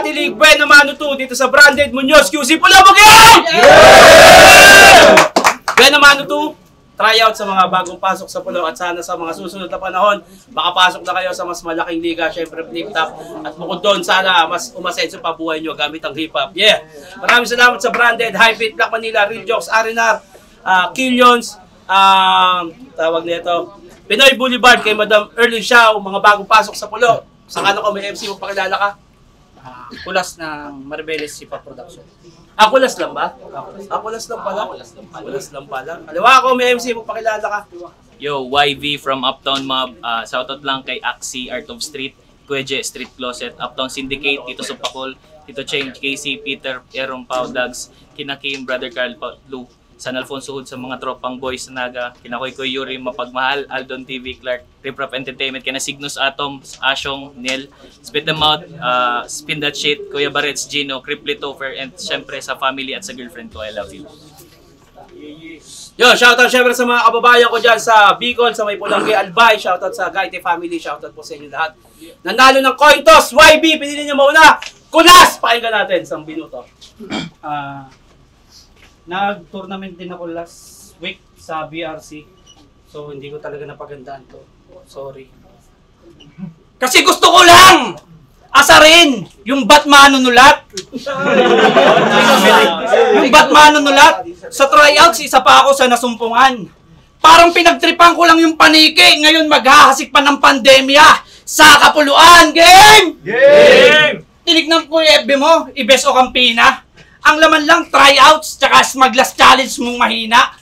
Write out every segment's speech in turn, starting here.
pananatiling bueno mano to dito sa Branded Munoz QC Pulabog yan! Bueno mano to, tryout sa mga bagong pasok sa Pulo at sana sa mga susunod na panahon, makapasok na kayo sa mas malaking liga, syempre flip top. At bukod doon, sana mas umasenso pa buhay nyo gamit ang hip-hop. Yeah! Maraming salamat sa Branded, High Fit, Black Manila, Real Jokes, Arinar, Killions, tawag nito, Pinoy Boulevard kay Madam Erling Shaw, mga bagong pasok sa Pulo. Saka ko may MC mo pakilala ka? Kulas ng Maribeles Sipa Production. Kulas lang ba? Kulas lang pala? Kulas lang pala. Kaliwa ako, may MC mo pakilala ka? Yo, YV from Uptown Mob. Shoutout lang kay Axie, Art of Street, Kueje, Street Closet, Uptown Syndicate, Tito Supakol, Tito Cheng, Casey, Peter, Erong Pau, Dags, Kina Kim, Brother Carl, Lu, San Alfonso Hood sa mga tropang boys na Naga, Kinakoy Yuri, Mapagmahal, Aldon TV, Clark, Rip Rap Entertainment, Kina Cygnus Atom, Asyong, Nel, Spit Them Out, Spin That Shit, Kuya Barrets, Gino, Cripply Topher, and syempre sa family at sa girlfriend ko, I love you. Yo, shoutout syempre sa mga kababayan ko dyan sa Bicol, sa may Pulangge, Albay, shoutout sa Gaite family, shoutout po sa inyo lahat. Nanalo ng coin toss, YB, pinili nyo mauna, Kulas! Pakinggan natin, isang minuto. Nag-tournament din ako last week sa BRC. So, hindi ko talaga napagandaan to. Sorry. Kasi gusto ko lang asarin yung Batman nunulat. Yung Batman nunulat. Sa tryouts, isa pa ako sa nasumpungan. Parang pinagtripan ko lang yung paniki. Ngayon maghahasik pa ng pandemya. Sa Kapuluan! Game! Game! Tinignan ko yung FB mo, Ibes o Campina. Ang laman lang, tryouts, tsaka smugglers challenge mong mahina.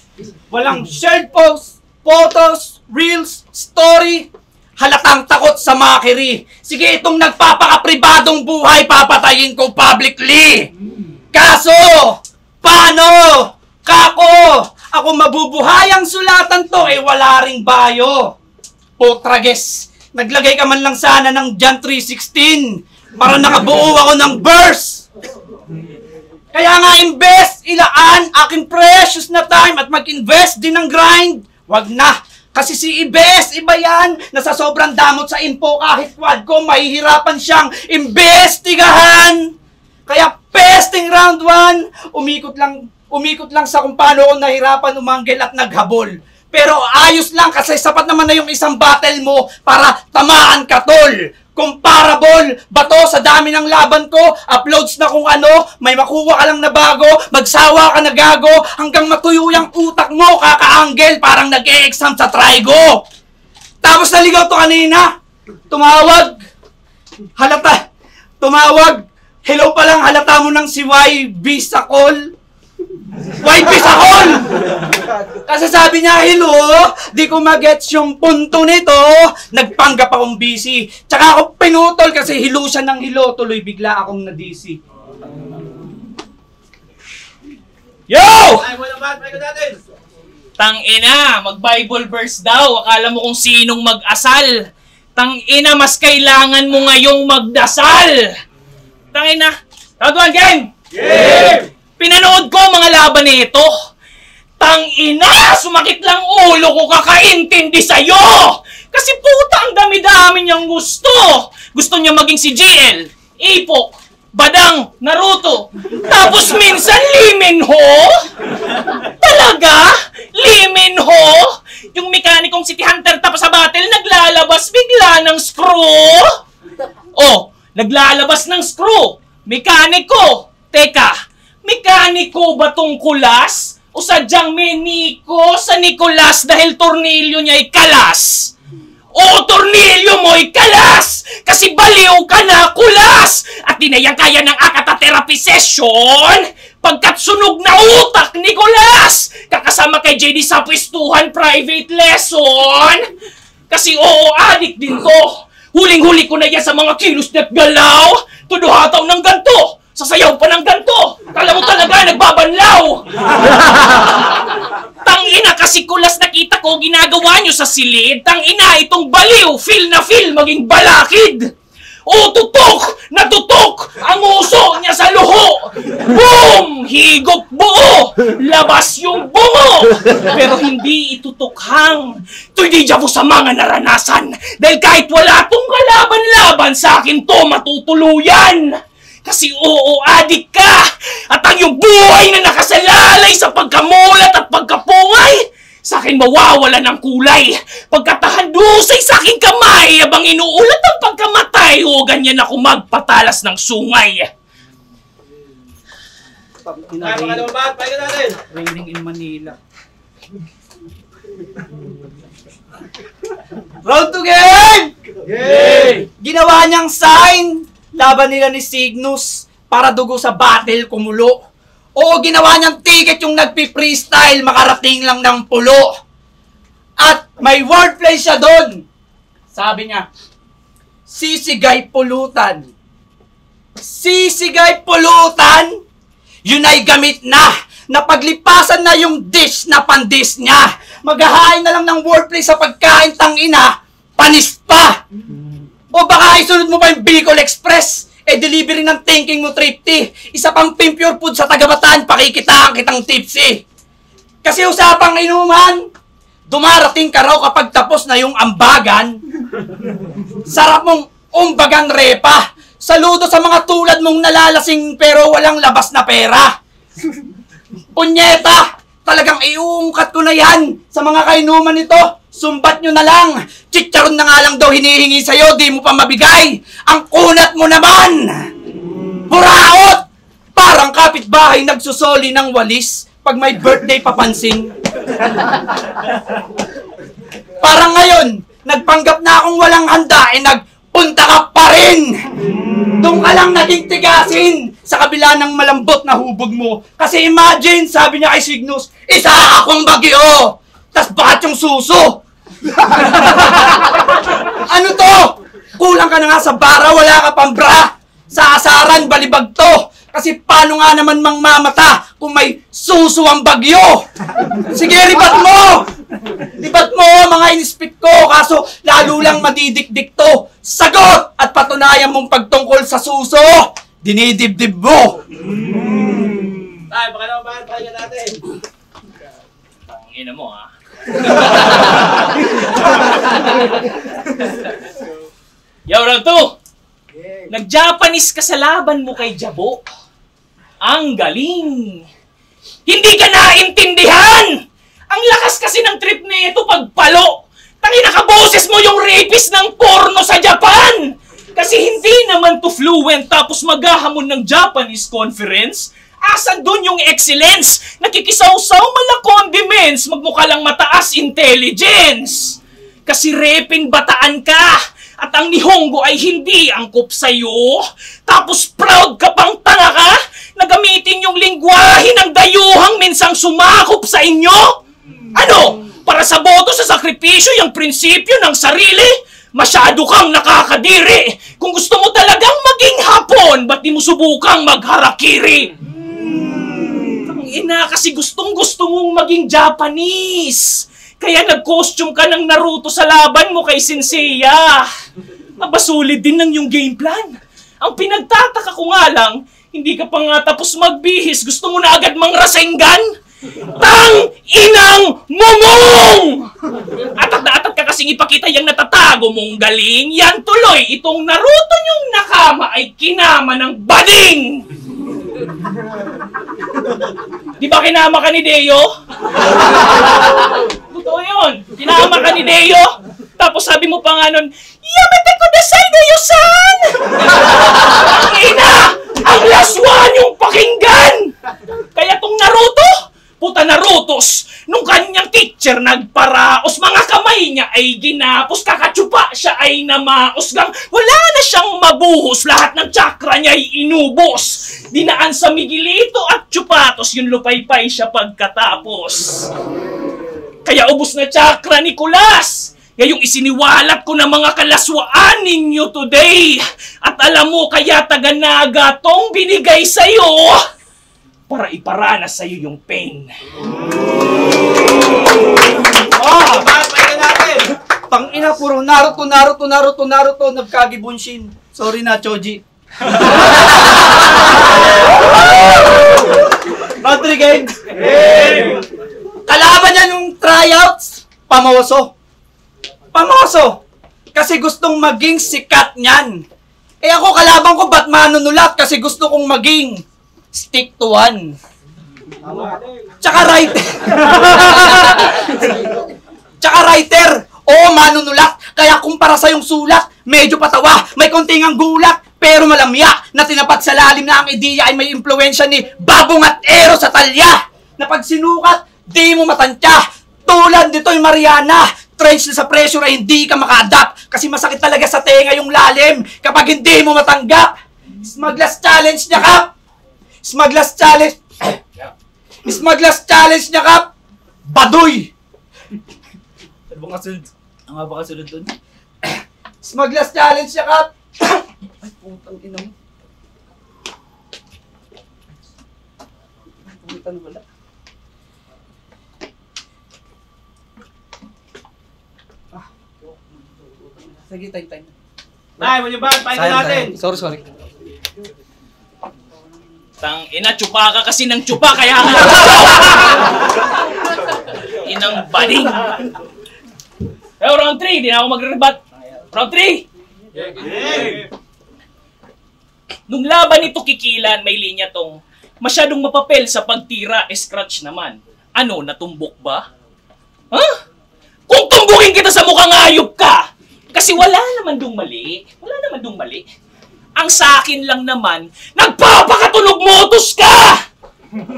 Walang shared posts, photos, reels, story. Halatang takot sa makiri. Sige, itong nagpapakapribadong buhay, papatayin ko publicly. Kaso, paano? Kako, ako mabubuhayang sulatan to, wala ring bayo. Potrages, naglagay ka man lang sana ng John 3:16 para nakabuo ako ng verse. Kaya nga invest, ilaan aking precious na time at mag-invest din ng grind. Wag na, kasi si Ibes, iba yan, nasa sobrang damot sa info kahit quad ko, mahihirapan siyang imbestigahan. Kaya pesting round 1, umikot lang sa kung paano ko nahirapan umanggel at naghabol. Pero ayos lang kasi sapat naman na yung isang battle mo para tamaan ka, tol. Comparable, bato sa dami ng laban ko, uploads na kung ano, may makuha ka lang na bago, magsawa ka na gago, hanggang matuyo yung utak mo, kaka-angle, parang nag-e-exam sa Trigo. Tapos naligaw to kanina, tumawag, hello pa lang, halata mo ng si YB sa call. YB sa call! Kasi sabi niya, hello, di ko magets yung punto nito, nagpanggap akong busy. Tsaka ako pinutol kasi hilo siya ng hilo, tuloy bigla akong na-DC. Yo! Tangina, mag-Bible verse daw, akala mo kung sinong mag-asal. Tangina, mas kailangan mo ngayong magdasal. Tangina, round 1 game! Game! Pinanood ko mga laban nito. Tangina, sumakit lang ulo ko kakaintindi sa'yo. Kasi puta ang dami-dami niyang gusto. Gusto niya maging si GL, Ipok, Badang, Naruto. Tapos minsan Liminho. Talaga? Liminho? Yung mekanikong City Hunter tapos sa battle naglalabas bigla ng screw. Oh, naglalabas ng screw. Mekaniko. Teka. Mekaniko ba tong Kulas? O sadyang meniko sa Nicolas dahil tornilyo niya ay kalas? O tornilyo mo ay kalas! Kasi baliw ka na, Kulas! At di na yan kaya ng akata therapy session pagkat sunog na utak ni Kulas! Kakasama kay JD sa pwestuhan private lesson! Kasi oo, adik din to! Huling-huli ko na yan sa mga kilos at galaw! Tuduhataw ng ganto! Sasayaw pa ng ganto! Kala mo talaga nagbabanlaw! Tangina kasi Kulas nakita ko ginagawa nyo sa silid. Tangina itong baliw, feel na feel maging balakid! O tutok! Natutok! Ang uso niya sa luho! Boom! Higop buo! Labas yung bungo! Pero hindi itutukhang. Ito'y deja vu sa mga naranasan. Dahil kahit wala tong kalaban-laban sa akin to matutuluyan! Kasi oo, adik ka! At ang iyong buhay na nakasalalay sa pagkamulat at pagkapungay, sa akin mawawala ng kulay. Pagkatahandusay sa aking kamay, abang inuulat ang pagkamatay, o ganyan ako magpatalas ng sungay. Tayo mga naman, pahinga natin. Raining in Manila. Round to game! Yay! Ginawa niyang sign laban nila ni Cygnus para dugo sa battle kumulo. O ginawa niyang ticket yung nagpi-freestyle makarating lang ng pulo. At may wordplay siya doon. Sabi niya, sisigay pulutan. Sisigay pulutan, yun ay gamit na. Napaglipasan na yung dish na pandis niya. Maghahain na lang ng wordplay sa pagkain, tangina, panis pa. O baka isunod mo pa yung Bicol Express, delivery ng thinking mo thrifty. Isa pang pure food sa Tagabataan, pakikitaan kitang tipsy. Kasi usapang inuman, dumarating ka raw kapag tapos na yung ambagan. Sarap mong umbagang repa. Saludo sa mga tulad mong nalalasing pero walang labas na pera. Punyeta! Talagang iuungkat ko na yan sa mga kainuman nito. Sumbat nyo na lang. Chicharon na nga lang daw hinihingi sa'yo, di mo pa mabigay. Ang kunat mo naman! Buraot! Parang kapitbahay nagsusoli ng walis pag may birthday papansin. Parang ngayon, nagpanggap na akong walang handa, nagpunta ka pa rin! Doon ka lang naging tigasin sa kabila ng malambot na hubog mo. Kasi imagine, sabi niya kay Cygnus, isa akong bagyo! Tas bakit yung suso? Ano to? Kulang ka na nga sa bara, wala ka pang bra. Sa asaran, balibag to. Kasi paano nga naman mangmamata kung may suso ang bagyo? Sige, ribat mo! Ribat mo, mga inispit ko. Kaso lalo lang madidikdik to. Sagot! At patunayan mong pagtungkol sa suso, dinidibdib mo. Tayo, baka naman, pahinga natin. Tangina mo, ha? Yo, round 2! Nag-Japanese ka sa laban mo kay Jabo. Ang galing! Hindi ka naintindihan! Ang lakas kasi ng trip na ito pagpalo! Tangina ka, boses mo yung rapist ng porno sa Japan! Kasi hindi naman to fluent tapos maghahamon ng Japanese conference. Asan dun yung excellence? Nakikisaw-saw mala condiments, magmukha lang mataas intelligence. Kasi repin bataan ka, at ang Nihongo ay hindi angkop sa'yo. Tapos proud ka pang tanga ka, na gamitin yung lingwahe ng dayuhang minsang sumakop sa inyo? Ano? Para sa boto sa sakripisyo yung prinsipyo ng sarili? Masyado kang nakakadiri. Kung gusto mo talagang maging Hapon, ba't di mo subukang magharakiri? Ina, kasi gustong-gusto mong maging Japanese. Kaya nag-costume ka ng Naruto sa laban mo kay Senseiya. Mabasulid din ng yung game plan. Ang pinagtataka ko nga lang, hindi ka pa nga tapos magbihis, gusto mo na agad mang Rasengan? Tang inang momong! Atat na atat ka kasing ipakita yung natatago mong galing. Yan tuloy, itong Naruto nyong nakama ay kinama ng bading! Di ba kinama ka ni Deo? Totoo yun. Kinama ka ni Deo. Tapos sabi mo pa nga nun, Yamete kudasai Deo-san! Ang ina! Ang laswan yung pakinggan! Kaya tong Naruto, puta Narutos, nung kanyang teacher nagparaos, mga kamay niya ay ginapos, kakatsupa siya ay namaos, wala na siyang mabuhos, lahat ng chakra niya ay inubos. Dinaan sa Miguelito at Chupatos, yung lupaypay siya pagkatapos. Kaya ubos na chakra ni Kulas. Ngayong isiniwalat ko na mga kalaswaan ninyo today. At alam mo, kaya taga-naga tong binigay sa'yo para iparanas sa'yo yung pain. Pahinga natin. Tangina, puro Naruto, nagkagibunshin. Sorry na, Choji. Round 3 game. Kalaban niya nung tryouts, Pamoso. Kasi gustong maging sikat niyan. Eh ako, kalaban ko, ba't manunulat? Kasi gusto kong maging stick to one. Tsaka writer. Tsaka writer. Oo, manunulat. Kaya kumpara sa yung sulat, medyo patawa, may konting ang gulat, pero malamya na tinapat sa lalim na ang ideya ay may impluensya ni Babong at Ero sa talya. Na pag sinukat, di mo matantya. Tulad nito'y Mariana, trench na sa pressure ay hindi ka maka-adapt kasi masakit talaga sa tenga yung lalim kapag hindi mo matanggap. Smugglers challenge niya, Kap! Smugglers challenge... Smugglers challenge niya, Kap! Baduy! Ano ba kasunod? Ang nga ba kasunod dun? Smugglers challenge niya, Kap! Ay, putang ina mo. Ay, pumitan wala. Sige, time. Nay, mo ba? Pahinga natin. Sorry. Tang ina, tsupa ka kasi ng tsupa, kaya ka. Inang bading. Pero round 3, di na ako magre-rebat. Round 3! Nung laban nito kikilan, may linya tong masyadong mapapel sa pagtira, scratch naman. Ano, natumbok ba? Ha? Kung tumbukin kita sa mukhang ayop ka! Kasi wala naman dong mali. Ang sa akin lang naman, nagpapakatunog motos ka!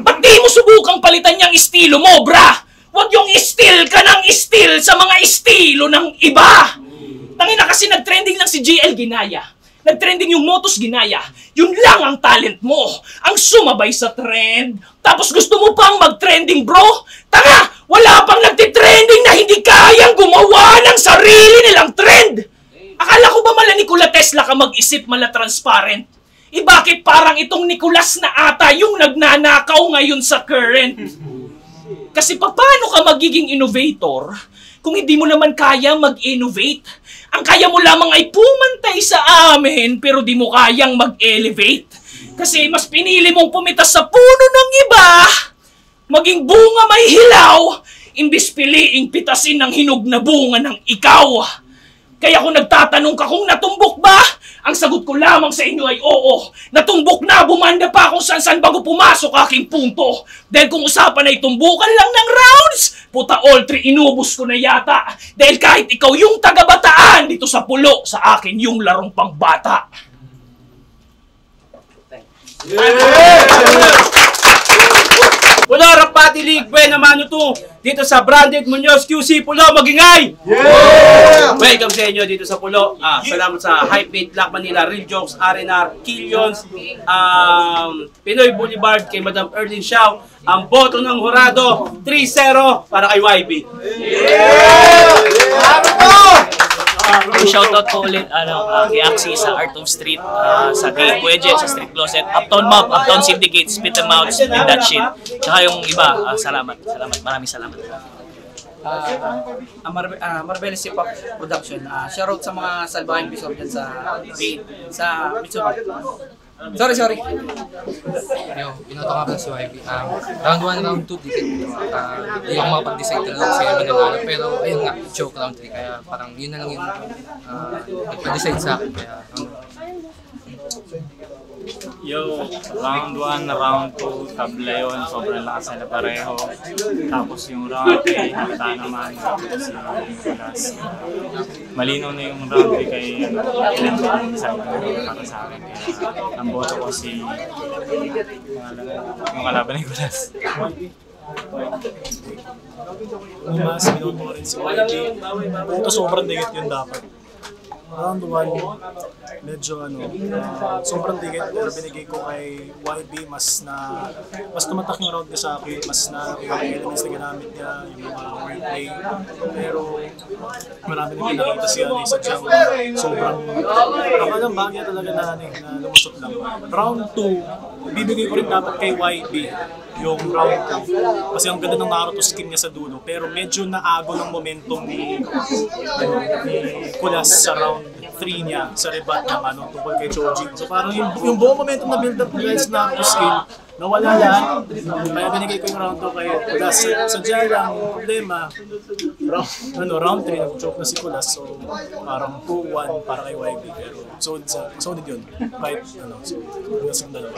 Ba't di mo subukang palitan niyang estilo mo, bra? Huwag yung steal ka ng steal sa mga estilo ng iba! Tangina kasi nag-trending lang si GL Ginaya. Nag-trending yung Motos Ginaya. Yun lang ang talent mo. Ang sumabay sa trend. Tapos gusto mo pang mag-trending, bro? Tanga! Wala pang nagtitrending na hindi kayang gumawa ng sarili nilang trend! Akala ko ba mala Nikola Tesla ka mag-isip mala transparent? Bakit parang itong Nicolas na ata yung nagnanakaw ngayon sa current? Kasi paano ka magiging innovator kung hindi mo naman kaya mag-innovate? Ang kaya mo lamang ay pumantay sa amin pero di mo kayang mag-elevate. Kasi mas pinili mong pumitas sa puno ng iba, maging bunga may hilaw, imbis piliing pitasin ng hinog na bunga ng ikaw. Kaya kung nagtatanong ka kung natumbok ba, ang sagot ko lamang sa inyo ay oo. Natumbok na, bumanda pa kung saan bago pumasok aking punto. Dahil kung usapan ay tumbukan lang ng rounds, puta all three inubos ko na yata. Dahil kahit ikaw yung taga-bataan dito sa pulo, sa akin yung larong pangbata. Pulo, Rapati League, buena mano to. Dito sa Branded Munoz QC, Pulo, magingay! Yeah! Welcome sa inyo dito sa Pulo. Salamat sa Hypebeat, Black Manila, Real Jokes, R&R, Killions, Pinoy Boulevard, kay Madam Erlyn Xiao. Ang boto ng Hurado, 3-0 para kay YB. Shoutout po ulit kay Axie sa Art of Street, sa Gay Kueje, sa Street Closet, Uptown Mob, Uptown Syndicate, Spit Them Out, Spit That Shit. Tsaka yung iba, salamat. Maraming salamat. Marvelous Hip Hop Production. Shoutout sa mga salbahing bisor dyan sa Mitsubishi. Sorry. Yo, binoto nga pala si YB. Round 1, round 2, di ako makapag-decide talaga kasi mananalo. Pero ayun nga, choke round 3. Kaya parang yun na lang yung nagpa-decide sa akin. Kaya Yo, round 1, round 2, tabla yun. Sobrang lakas nila pareho. Tapos yung round 3, halata naman. Tapos Nicolas. Malinaw na yung round 3 kay Electron para sa akin. Kaya ang boto ko si yung kalaban ni Nicolas. Mas minuto mo rin si YB. Ito sobrang dikit yun dapat. Round 1, medyo sobrang dikit pero binigay ko kay YB mas tumatak yung round niya sa akin, mas na yung elements na ginamit niya, yung mga wordplay. Pero marami na pinakita siya sadyang sobrang ang bagay talaga na lumusot lang. Round 2, bibigay ko rin dapat kay YB yung round 2 kasi ang ganda ng Naruto skin niya sa dulo pero medyo naago ng momentum ni Kulas sa round 3 niya sa rebat ng tungkol kay Choji. So parang yung buong momentum na build up guys na Naruto skin nawala lahat. Kaya binigay ko yung round 2 kay Kulas. Sadya lang, problema, round 3, nag-choke na si Kulas. So, parang 2-1 para kay YB. Pero solid yun. Kahit, so, Kulas ang dalawa.